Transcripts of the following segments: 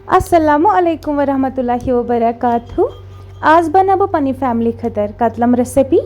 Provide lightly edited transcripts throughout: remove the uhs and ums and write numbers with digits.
अस्सलामु अलैकुम वरहमतुल्लाहि वबरकातुहू। आज बना बह पन्नी फैमिली खतर कतलम रेसिपी।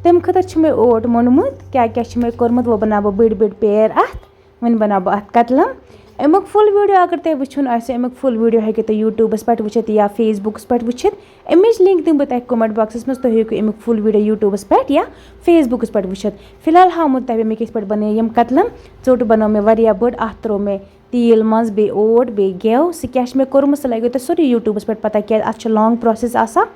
तम खतर मे ओट मोनमुत क्या क्या मे कोरमुत वो बना बह बड़ बड़ पेर अत वन बना बह अत कतलम। अमुक फुल वीडियो अगर तुम वुचुन आसे अमुक फुल वीडियो हेकि तुम यूट्यूबस पे वुचित या फेसबुकस पे वुचित। अमिच लिंक दिम बह तुम कमेंट बॉक्सस मज तुम हेकु अमुक फुल वीडियो यूट्यूबस पे या फेसबुकस पे वुचित। फिलहाल हामुत तुम मे किस पे बने यम कतलम। चोट बनो मे वारिया बड़ अत त्रो मे तेल मज बे ओट बे गेव सह क्या मे कोरमुत सह लगे तुम सोरे यूट्यूबस पे पता क्या अत लॉन्ग प्रोसेस आसा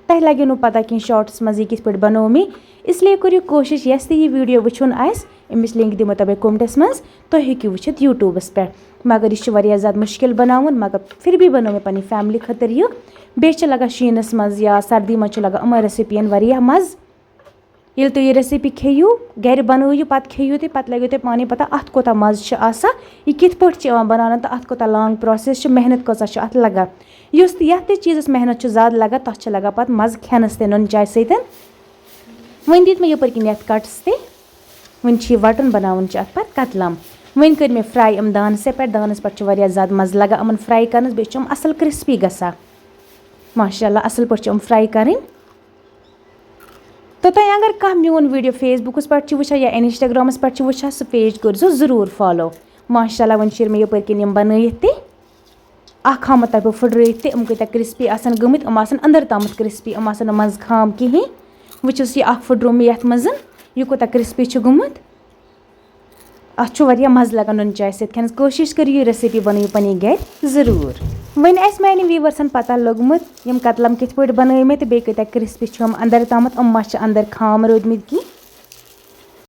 तह लगे नु पता कि शॉर्ट्स मज यह किस पे बनो मे। इसलिए करो कोशिश यस यह वीडियो वुचुन आस अमिच लिंक दिमो तबे कमेंटस मज तुम हेकु वुचित यूट्यूबस पे। मगर यह वारिया ज़्यादा मुश्किल बनाउन मगर फिर भी बनो मे पन्नी फैमिली खतर यह बेच लगा शीनस मज या सर्दी मज लगा अमन रेसिपियन वारिया मज। ये तुम यह रेसिपी खेयू घर बनू पे खेयू तुम पे लगे तुम पानी पता अत कोता मज़ आसा यह कित पे बनाना तो अत कोता लॉन्ग प्रोसेस मेहनत कसा अत लगा युस यथ चीज़स मेहनत ज़्यादा लगा तथ लगा पे मज़ खेनस ते नुन चाय सतन। वन दित मे यपर किन यथ कट्स ते वन वटन बनावन अत पे कतलम। वन कर मे फ्राई अम दानस पे दानस पे वारिया ज़्यादा मज़ लगा अमन फ्राई करनस बे असल क्रिस्पी गसा माशाल्लाह असल पे फ्राई करें। तो तुम अगर कह मोन वीडियो फेसबुकस पे वुचा या इंस्टाग्रामस पे वुचा सह पेज करो ज़रूर फॉलो। माशाल्लाह वन मे यपर किन बनाइथ ते आम तब फुट तम कत क्रिस्पी आसन गमित अंदर तम क्रिस्पी आसन मज खाम कहें वुचस यह फुट मे ये मज यह कोता क्रिस्पी गुमुत अत मज़ लगा नुन चाय सत कोशिश करो यह रेसिपी बनो पन्नी घर ज़रूर। वन मान व्यूवर्सन पता लगमुत यम कतलम कित पे बन मे तो बे कत क्रिस्पी अंदर तम अंदर खाम रोदमित की।